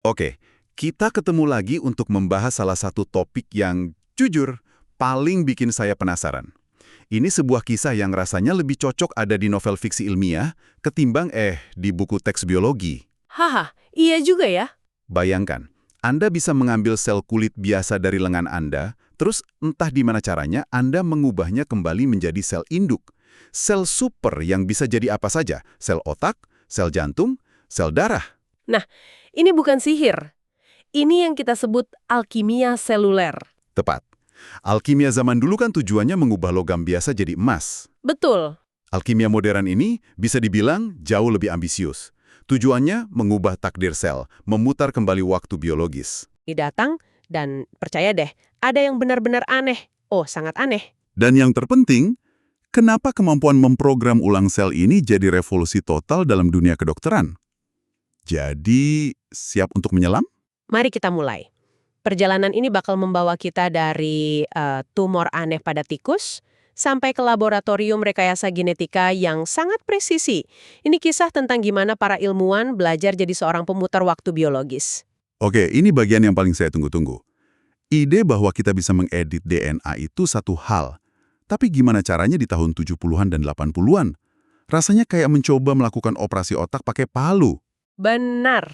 Oke, kita ketemu lagi untuk membahas salah satu topik yang jujur paling bikin saya penasaran. Ini sebuah kisah yang rasanya lebih cocok ada di novel fiksi ilmiah ketimbang di buku teks biologi. Haha, iya juga ya. Bayangkan, Anda bisa mengambil sel kulit biasa dari lengan Anda, terus entah di mana caranya Anda mengubahnya kembali menjadi sel induk. Sel super yang bisa jadi apa saja, sel otak, sel jantung, sel darah. Nah, ini bukan sihir. Ini yang kita sebut alkimia seluler. Tepat. Alkimia zaman dulu kan tujuannya mengubah logam biasa jadi emas. Betul. Alkimia modern ini bisa dibilang jauh lebih ambisius. Tujuannya mengubah takdir sel, memutar kembali waktu biologis. Datang dan percaya deh, ada yang benar-benar aneh. Oh, sangat aneh. Dan yang terpenting, kenapa kemampuan memprogram ulang sel ini jadi revolusi total dalam dunia kedokteran? Jadi, siap untuk menyelam? Mari kita mulai. Perjalanan ini bakal membawa kita dari tumor aneh pada tikus sampai ke laboratorium rekayasa genetika yang sangat presisi. Ini kisah tentang gimana para ilmuwan belajar jadi seorang pemutar waktu biologis. Oke, ini bagian yang paling saya tunggu-tunggu. Ide bahwa kita bisa mengedit DNA itu satu hal. Tapi gimana caranya di tahun 70-an dan 80-an? Rasanya kayak mencoba melakukan operasi otak pakai palu. Benar.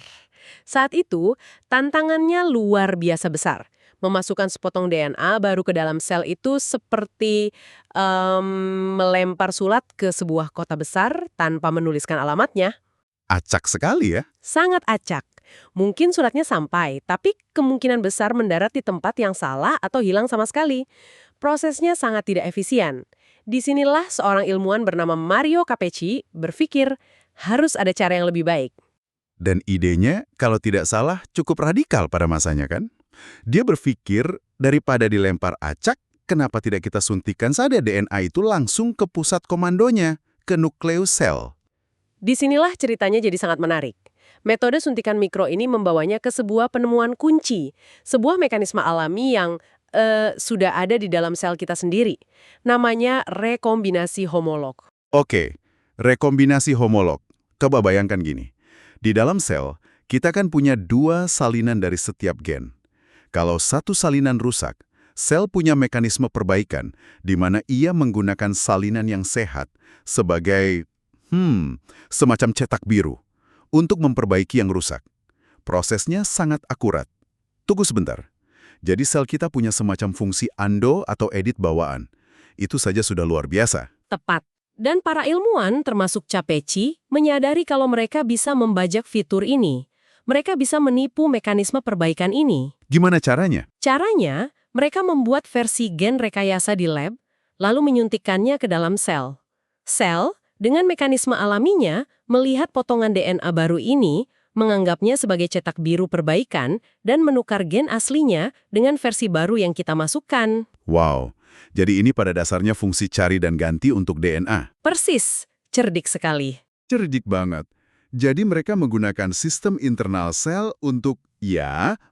Saat itu, tantangannya luar biasa besar. Memasukkan sepotong DNA baru ke dalam sel itu seperti melempar sulat ke sebuah kota besar tanpa menuliskan alamatnya. Acak sekali ya. Sangat acak. Mungkin suratnya sampai, tapi kemungkinan besar mendarat di tempat yang salah atau hilang sama sekali. Prosesnya sangat tidak efisien. Disinilah seorang ilmuwan bernama Mario Capecchi berpikir harus ada cara yang lebih baik. Dan idenya, kalau tidak salah, cukup radikal pada masanya kan? Dia berpikir, daripada dilempar acak, kenapa tidak kita suntikan saja DNA itu langsung ke pusat komandonya, ke nukleus sel? Disinilah ceritanya jadi sangat menarik. Metode suntikan mikro ini membawanya ke sebuah penemuan kunci, sebuah mekanisme alami yang sudah ada di dalam sel kita sendiri. Namanya rekombinasi homolog. Oke, rekombinasi homolog. Coba bayangkan gini. Di dalam sel, kita kan punya dua salinan dari setiap gen. Kalau satu salinan rusak, sel punya mekanisme perbaikan di mana ia menggunakan salinan yang sehat sebagai semacam cetak biru untuk memperbaiki yang rusak. Prosesnya sangat akurat. Tunggu sebentar. Jadi sel kita punya semacam fungsi ando atau edit bawaan. Itu saja sudah luar biasa. Tepat. Dan para ilmuwan, termasuk Capecchi, menyadari kalau mereka bisa membajak fitur ini. Mereka bisa menipu mekanisme perbaikan ini. Gimana caranya? Caranya, mereka membuat versi gen rekayasa di lab, lalu menyuntikkannya ke dalam sel. Sel, dengan mekanisme alaminya, melihat potongan DNA baru ini, menganggapnya sebagai cetak biru perbaikan, dan menukar gen aslinya dengan versi baru yang kita masukkan. Wow. Jadi ini pada dasarnya fungsi cari dan ganti untuk DNA. Persis, cerdik sekali. Cerdik banget. Jadi mereka menggunakan sistem internal sel untuk,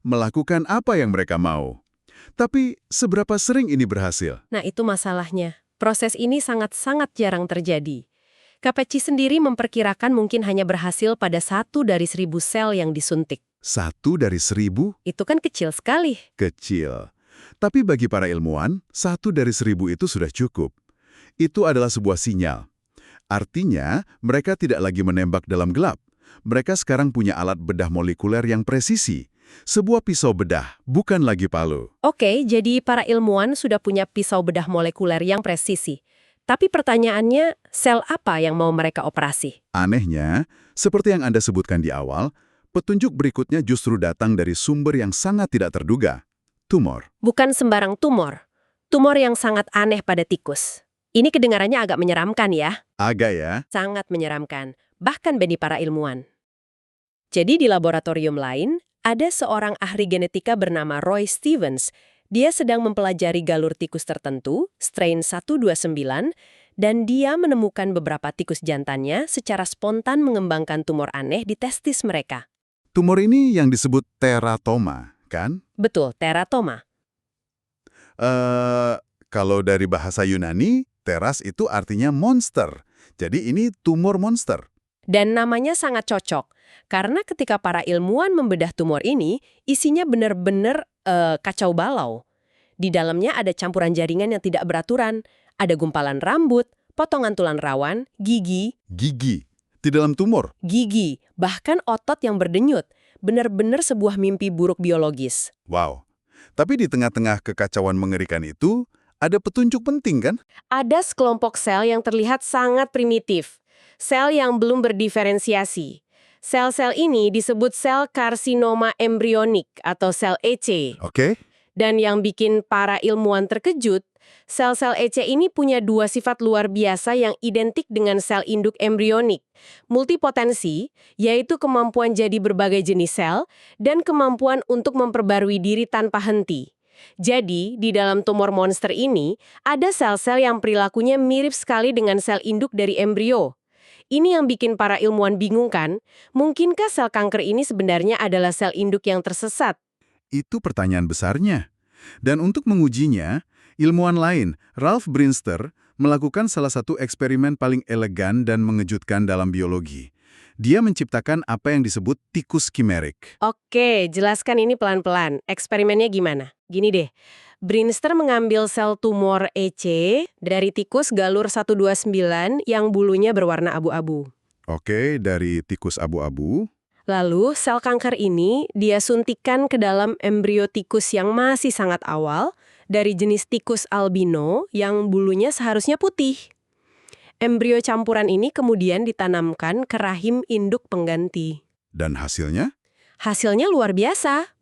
melakukan apa yang mereka mau. Tapi seberapa sering ini berhasil? Nah itu masalahnya. Proses ini sangat-sangat jarang terjadi. Capecchi sendiri memperkirakan mungkin hanya berhasil pada 1 dari 1.000 sel yang disuntik. 1 dari 1.000? Itu kan kecil sekali. Kecil. Tapi bagi para ilmuwan, 1 dari 1.000 itu sudah cukup. Itu adalah sebuah sinyal. Artinya, mereka tidak lagi menembak dalam gelap. Mereka sekarang punya alat bedah molekuler yang presisi. Sebuah pisau bedah, bukan lagi palu. Oke, jadi para ilmuwan sudah punya pisau bedah molekuler yang presisi. Tapi pertanyaannya, sel apa yang mau mereka operasi? Anehnya, seperti yang Anda sebutkan di awal, petunjuk berikutnya justru datang dari sumber yang sangat tidak terduga. Tumor. Bukan sembarang tumor. Tumor yang sangat aneh pada tikus. Ini kedengarannya agak menyeramkan ya. Agak ya. Sangat menyeramkan. Bahkan bagi para ilmuwan. Jadi di laboratorium lain, ada seorang ahli genetika bernama Roy Stevens. Dia sedang mempelajari galur tikus tertentu, strain 129, dan dia menemukan beberapa tikus jantannya secara spontan mengembangkan tumor aneh di testis mereka. Tumor ini yang disebut teratoma, kan? Betul, teratoma. Kalau dari bahasa Yunani, teras itu artinya monster. Jadi ini tumor monster. Dan namanya sangat cocok. Karena ketika para ilmuwan membedah tumor ini, isinya benar-benar kacau balau. Di dalamnya ada campuran jaringan yang tidak beraturan, ada gumpalan rambut, potongan tulang rawan, gigi, Gigi. Di dalam tumor. bahkan otot yang berdenyut. Benar-benar sebuah mimpi buruk biologis. Wow. Tapi di tengah-tengah kekacauan mengerikan itu, ada petunjuk penting kan? Ada sekelompok sel yang terlihat sangat primitif. Sel yang belum berdiferensiasi. Sel-sel ini disebut sel karsinoma embrionik atau sel EC. Oke. Dan yang bikin para ilmuwan terkejut, sel-sel EC ini punya dua sifat luar biasa yang identik dengan sel induk embrionik. Multipotensi, yaitu kemampuan jadi berbagai jenis sel, dan kemampuan untuk memperbarui diri tanpa henti. Jadi, di dalam tumor monster ini, ada sel-sel yang perilakunya mirip sekali dengan sel induk dari embrio. Ini yang bikin para ilmuwan bingung kan? Mungkinkah sel kanker ini sebenarnya adalah sel induk yang tersesat? Itu pertanyaan besarnya. Dan untuk mengujinya, ilmuwan lain, Ralph Brinster, melakukan salah satu eksperimen paling elegan dan mengejutkan dalam biologi. Dia menciptakan apa yang disebut tikus kimerik. Oke, jelaskan ini pelan-pelan. Eksperimennya gimana? Gini deh, Brinster mengambil sel tumor EC dari tikus galur 129 yang bulunya berwarna abu-abu. Oke, dari tikus abu-abu. Lalu, sel kanker ini dia suntikan ke dalam embrio tikus yang masih sangat awal dari jenis tikus albino yang bulunya seharusnya putih. Embrio campuran ini kemudian ditanamkan ke rahim induk pengganti. Dan hasilnya? Hasilnya luar biasa.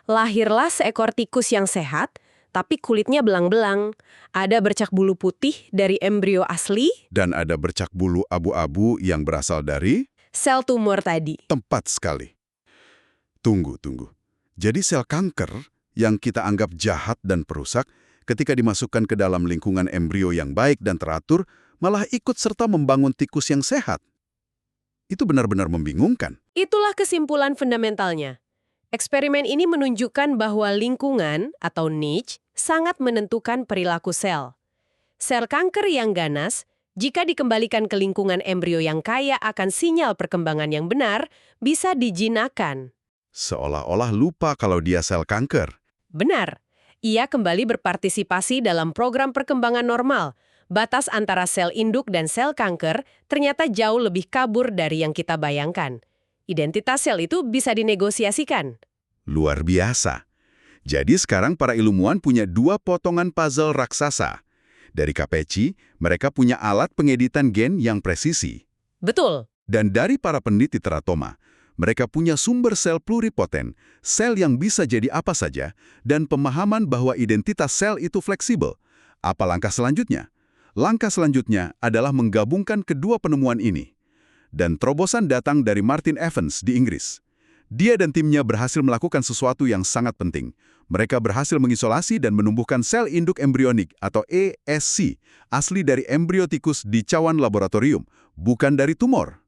Lahirlah seekor tikus yang sehat, tapi kulitnya belang-belang. Ada bercak bulu putih dari embrio asli. Dan ada bercak bulu abu-abu yang berasal dari? Sel tumor tadi. Tepat sekali. Tunggu. Jadi sel kanker yang kita anggap jahat dan perusak, ketika dimasukkan ke dalam lingkungan embrio yang baik dan teratur, malah ikut serta membangun tikus yang sehat. Itu benar-benar membingungkan. Itulah kesimpulan fundamentalnya. Eksperimen ini menunjukkan bahwa lingkungan atau niche sangat menentukan perilaku sel. Sel kanker yang ganas, jika dikembalikan ke lingkungan embrio yang kaya akan sinyal perkembangan yang benar, bisa dijinakan. Seolah-olah lupa kalau dia sel kanker. Benar. Ia kembali berpartisipasi dalam program perkembangan normal. Batas antara sel induk dan sel kanker ternyata jauh lebih kabur dari yang kita bayangkan. Identitas sel itu bisa dinegosiasikan. Luar biasa. Jadi sekarang para ilmuwan punya dua potongan puzzle raksasa. Dari KPC, mereka punya alat pengeditan gen yang presisi. Betul. Dan dari para peneliti teratoma, mereka punya sumber sel pluripoten, sel yang bisa jadi apa saja, dan pemahaman bahwa identitas sel itu fleksibel. Apa langkah selanjutnya? Langkah selanjutnya adalah menggabungkan kedua penemuan ini. Dan terobosan datang dari Martin Evans di Inggris. Dia dan timnya berhasil melakukan sesuatu yang sangat penting. Mereka berhasil mengisolasi dan menumbuhkan sel induk embrionik atau ESC asli dari embrio tikus di cawan laboratorium, bukan dari tumor.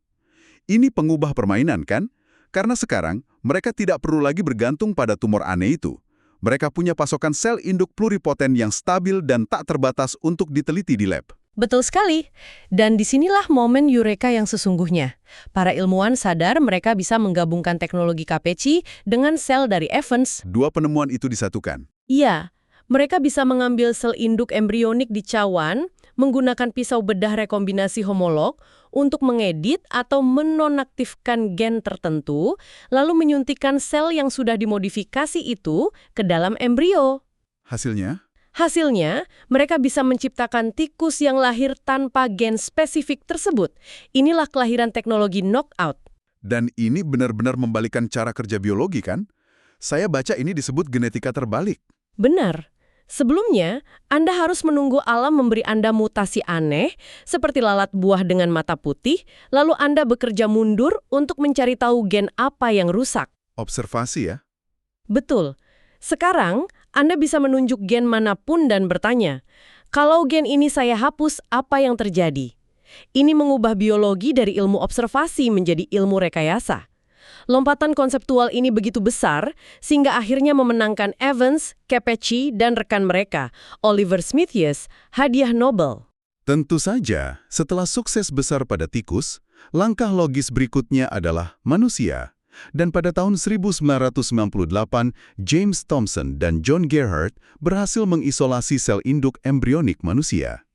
Ini pengubah permainan kan? Karena sekarang mereka tidak perlu lagi bergantung pada tumor aneh itu. Mereka punya pasokan sel induk pluripoten yang stabil dan tak terbatas untuk diteliti di lab. Betul sekali. Dan disinilah momen eureka yang sesungguhnya. Para ilmuwan sadar mereka bisa menggabungkan teknologi KPC dengan sel dari Evans. Dua penemuan itu disatukan. Iya, mereka bisa mengambil sel induk embrionik di cawan, menggunakan pisau bedah rekombinasi homolog untuk mengedit atau menonaktifkan gen tertentu, lalu menyuntikkan sel yang sudah dimodifikasi itu ke dalam embrio. Hasilnya? Hasilnya, mereka bisa menciptakan tikus yang lahir tanpa gen spesifik tersebut. Inilah kelahiran teknologi knockout. Dan ini benar-benar membalikan cara kerja biologi kan? Saya baca ini disebut genetika terbalik. Benar. Sebelumnya, Anda harus menunggu alam memberi Anda mutasi aneh, seperti lalat buah dengan mata putih, lalu Anda bekerja mundur untuk mencari tahu gen apa yang rusak. Observasi ya? Betul. Sekarang, Anda bisa menunjuk gen manapun dan bertanya, kalau gen ini saya hapus, apa yang terjadi? Ini mengubah biologi dari ilmu observasi menjadi ilmu rekayasa. Lompatan konseptual ini begitu besar, sehingga akhirnya memenangkan Evans, Capecchi, dan rekan mereka, Oliver Smithius, hadiah Nobel. Tentu saja, setelah sukses besar pada tikus, Langkah logis berikutnya adalah manusia. Dan pada tahun 1998, James Thomson dan John Gerhardt berhasil mengisolasi sel induk embrionik manusia.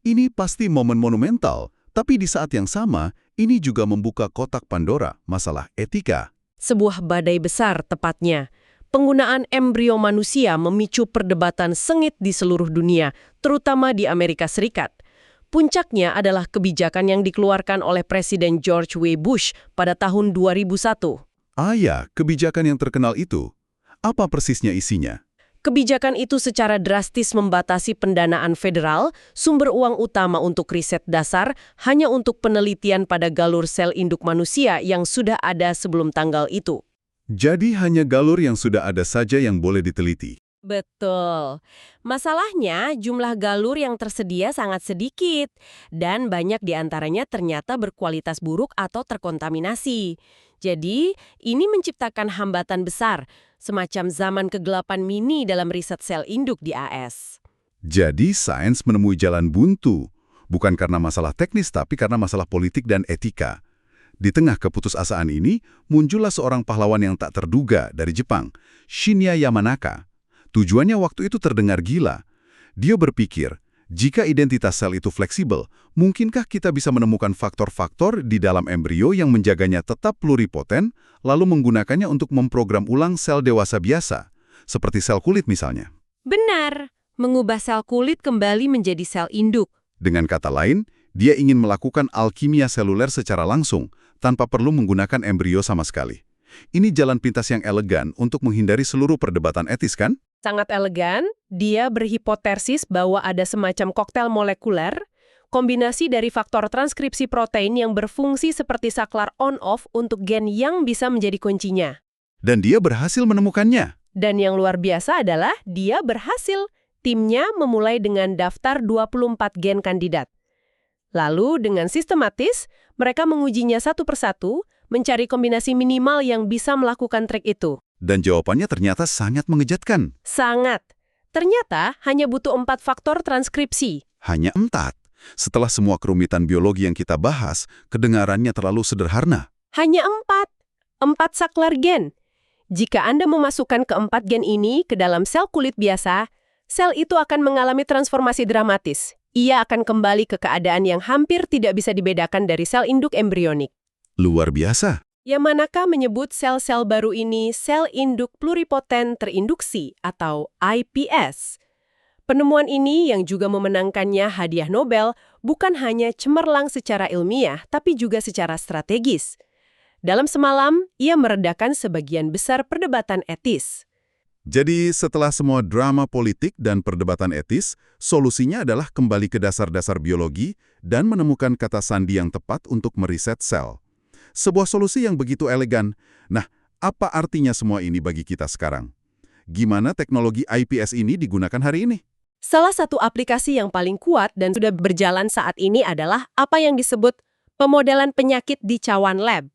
Ini pasti momen monumental, tapi di saat yang sama, ini juga membuka kotak Pandora masalah etika. Sebuah badai besar tepatnya. Penggunaan embrio manusia memicu perdebatan sengit di seluruh dunia, terutama di Amerika Serikat. Puncaknya adalah kebijakan yang dikeluarkan oleh Presiden George W. Bush pada tahun 2001. Ah ya, kebijakan yang terkenal itu. Apa persisnya isinya? Kebijakan itu secara drastis membatasi pendanaan federal, sumber uang utama untuk riset dasar, hanya untuk penelitian pada galur sel induk manusia yang sudah ada sebelum tanggal itu. Jadi hanya galur yang sudah ada saja yang boleh diteliti. Betul. Masalahnya, jumlah galur yang tersedia sangat sedikit, dan banyak di antaranya ternyata berkualitas buruk atau terkontaminasi. Jadi, ini menciptakan hambatan besar, semacam zaman kegelapan mini dalam riset sel induk di AS. Jadi sains menemui jalan buntu, bukan karena masalah teknis tapi karena masalah politik dan etika. Di tengah keputusasaan ini, muncullah seorang pahlawan yang tak terduga dari Jepang, Shinya Yamanaka. Tujuannya waktu itu terdengar gila. Dia berpikir, jika identitas sel itu fleksibel, mungkinkah kita bisa menemukan faktor-faktor di dalam embrio yang menjaganya tetap pluripoten, lalu menggunakannya untuk memprogram ulang sel dewasa biasa, seperti sel kulit misalnya. Benar, mengubah sel kulit kembali menjadi sel induk. Dengan kata lain, dia ingin melakukan alkimia seluler secara langsung, tanpa perlu menggunakan embrio sama sekali. Ini jalan pintas yang elegan untuk menghindari seluruh perdebatan etis, kan? Sangat elegan, dia berhipotesis bahwa ada semacam koktail molekuler, kombinasi dari faktor transkripsi protein yang berfungsi seperti saklar on-off untuk gen yang bisa menjadi kuncinya. Dan dia berhasil menemukannya. Dan yang luar biasa adalah dia berhasil. Timnya memulai dengan daftar 24 gen kandidat. Lalu dengan sistematis, mereka mengujinya satu persatu, mencari kombinasi minimal yang bisa melakukan trik itu. Dan jawabannya ternyata sangat mengejutkan. Sangat. Ternyata hanya butuh 4 faktor transkripsi. Hanya 4. Setelah semua kerumitan biologi yang kita bahas, kedengarannya terlalu sederhana. Hanya 4. 4 saklar gen. Jika Anda memasukkan keempat gen ini ke dalam sel kulit biasa, sel itu akan mengalami transformasi dramatis. Ia akan kembali ke keadaan yang hampir tidak bisa dibedakan dari sel induk embrionik. Luar biasa. Yamanaka menyebut sel-sel baru ini sel induk pluripoten terinduksi atau iPS. Penemuan ini yang juga memenangkannya hadiah Nobel bukan hanya cemerlang secara ilmiah, tapi juga secara strategis. Dalam semalam, ia meredakan sebagian besar perdebatan etis. Jadi setelah semua drama politik dan perdebatan etis, solusinya adalah kembali ke dasar-dasar biologi dan menemukan kata sandi yang tepat untuk meriset sel. Sebuah solusi yang begitu elegan. Nah, apa artinya semua ini bagi kita sekarang? Gimana teknologi iPS ini digunakan hari ini? Salah satu aplikasi yang paling kuat dan sudah berjalan saat ini adalah apa yang disebut pemodelan penyakit di cawan lab.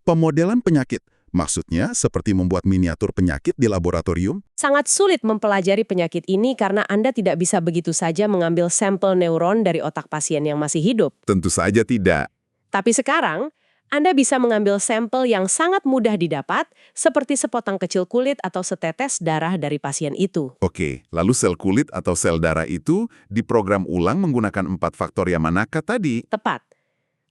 Pemodelan penyakit, maksudnya seperti membuat miniatur penyakit di laboratorium? Sangat sulit mempelajari penyakit ini karena Anda tidak bisa begitu saja mengambil sampel neuron dari otak pasien yang masih hidup. Tentu saja tidak. Tapi sekarang, Anda bisa mengambil sampel yang sangat mudah didapat, seperti sepotong kecil kulit atau setetes darah dari pasien itu. Oke, lalu sel kulit atau sel darah itu diprogram ulang menggunakan 4 faktor Yamanaka tadi. Tepat.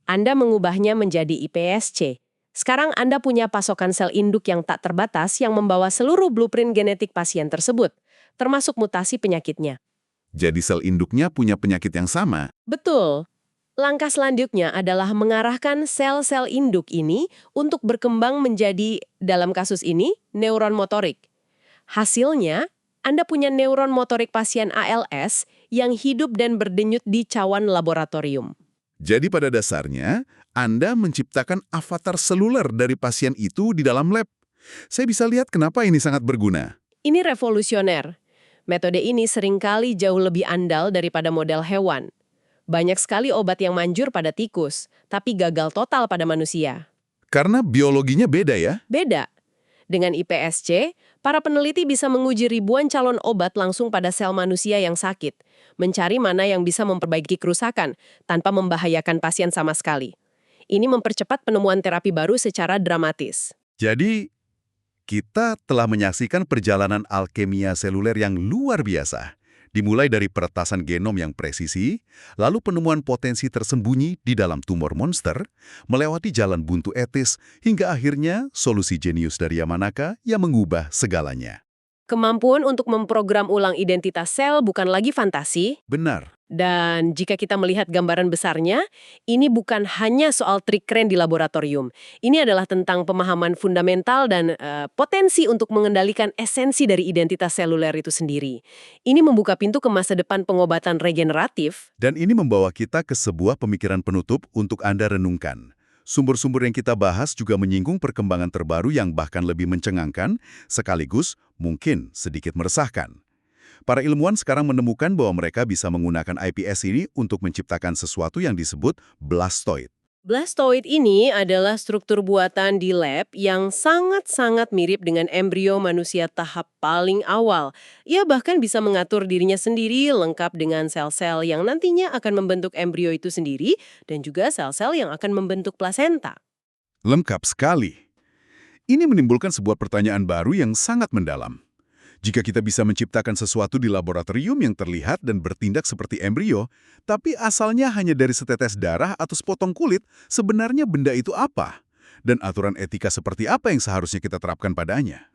Anda mengubahnya menjadi iPSC. Sekarang Anda punya pasokan sel induk yang tak terbatas yang membawa seluruh blueprint genetik pasien tersebut, termasuk mutasi penyakitnya. Jadi sel induknya punya penyakit yang sama? Betul. Langkah selanjutnya adalah mengarahkan sel-sel induk ini untuk berkembang menjadi, dalam kasus ini, neuron motorik. Hasilnya, Anda punya neuron motorik pasien ALS yang hidup dan berdenyut di cawan laboratorium. Jadi pada dasarnya, Anda menciptakan avatar seluler dari pasien itu di dalam lab. Saya bisa lihat kenapa ini sangat berguna. Ini revolusioner. Metode ini seringkali jauh lebih andal daripada model hewan. Banyak sekali obat yang manjur pada tikus, tapi gagal total pada manusia. Karena biologinya beda ya? Beda. Dengan iPSC, para peneliti bisa menguji ribuan calon obat langsung pada sel manusia yang sakit, mencari mana yang bisa memperbaiki kerusakan tanpa membahayakan pasien sama sekali. Ini mempercepat penemuan terapi baru secara dramatis. Jadi, kita telah menyaksikan perjalanan alkemia seluler yang luar biasa. Dimulai dari peretasan genom yang presisi, lalu penemuan potensi tersembunyi di dalam tumor monster, melewati jalan buntu etis, hingga akhirnya solusi jenius dari Yamanaka yang mengubah segalanya. Kemampuan untuk memprogram ulang identitas sel bukan lagi fantasi, Benar. dan jika kita melihat gambaran besarnya, ini bukan hanya soal trik keren di laboratorium. Ini adalah tentang pemahaman fundamental dan potensi untuk mengendalikan esensi dari identitas seluler itu sendiri. Ini membuka pintu ke masa depan pengobatan regeneratif. Dan ini membawa kita ke sebuah pemikiran penutup untuk Anda renungkan. Sumber-sumber yang kita bahas juga menyinggung perkembangan terbaru yang bahkan lebih mencengangkan, sekaligus mungkin sedikit meresahkan. Para ilmuwan sekarang menemukan bahwa mereka bisa menggunakan iPS ini untuk menciptakan sesuatu yang disebut blastoid. Blastoid ini adalah struktur buatan di lab yang sangat-sangat mirip dengan embrio manusia tahap paling awal. Ia bahkan bisa mengatur dirinya sendiri lengkap dengan sel-sel yang nantinya akan membentuk embrio itu sendiri dan juga sel-sel yang akan membentuk plasenta. Lengkap sekali. Ini menimbulkan sebuah pertanyaan baru yang sangat mendalam. Jika kita bisa menciptakan sesuatu di laboratorium yang terlihat dan bertindak seperti embrio, tapi asalnya hanya dari setetes darah atau sepotong kulit, sebenarnya benda itu apa? Dan aturan etika seperti apa yang seharusnya kita terapkan padanya?